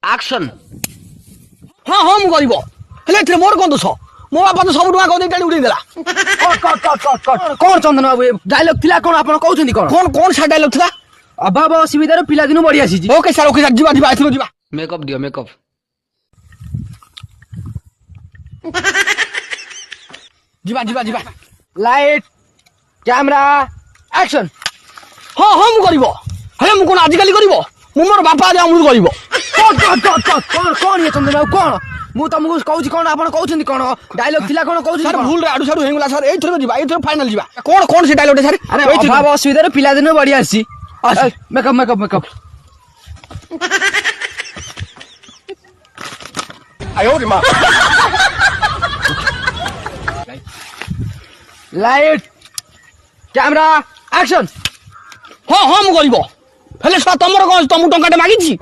Action. ହଁ ହଁ ମୁଁ କରିବ ହେଲେ ଏଥିରେ ମୋର କଣ ଦୋଷ? ମୋ ବାପା ତ ସବୁ ଟଙ୍କା କଦେଇ ଟାଣି ଉଡେଇ ଦେଲା। କଣ ଚନ୍ଦନ ବାବୁ ଡାଇଲଗ ଥିଲା କଣ ଆପଣ କହୁଛନ୍ତି କଣ? କଣ କଣ ସେ ଡାଇଲଗ ଥିଲା? ଅଭାବ ଅସୁବିଧାର ପିଲାଦିନୁ ବଢି ଆସିଛି। ଓକେ ସାର୍ ଯିବା ଯିବା ଏଥିରୁ ଯିବା। ମେକଅପ୍ ଦିଅ ମେକଅପ୍। ଯିବା ଯିବା ଯିବା। Light camera action. ହଁ ହଁ ମୁଁ କରିବ ହେଲେ ମୁଁ କଣ ଆଜିକାଲି କରିବ? ମୁଁ ମୋର ବାପା ଆଜି ଆମକୁ କରିବ। କଣ ଇଏ ଚନ୍ଦନ ବାବୁ କଣ? ମୁଁ ତମକୁ କହୁଛି କଣ ଆପଣ କହୁଛନ୍ତି କଣ? ଡାଇଲଗ ଥିଲା କଣ କହୁଛନ୍ତି ସାର୍ କଣ? ଭୁଲରେ ଆଡୁ ସାଡୁ ହେଇଗଲା ସାର୍। ଏଇଥର ଯିବା ଏଇଥର ଫାଇନାଲ ଯିବା। କଣ କଣ ସେ ଡାଇଲଗ ସାର୍? ଆରେ ଅଭାବ ଅସୁବିଧାର ପିଲାଦିନୁ ବଢି ଆସିଛି। Makeup makeup makeup. Light camera action. ହଁ ହଁ ମୁଁ କରିବ ହେଲେ ସାର୍ ତମର କଣ ତମକୁ ଟଙ୍କାଟେ ମାଗିଛି?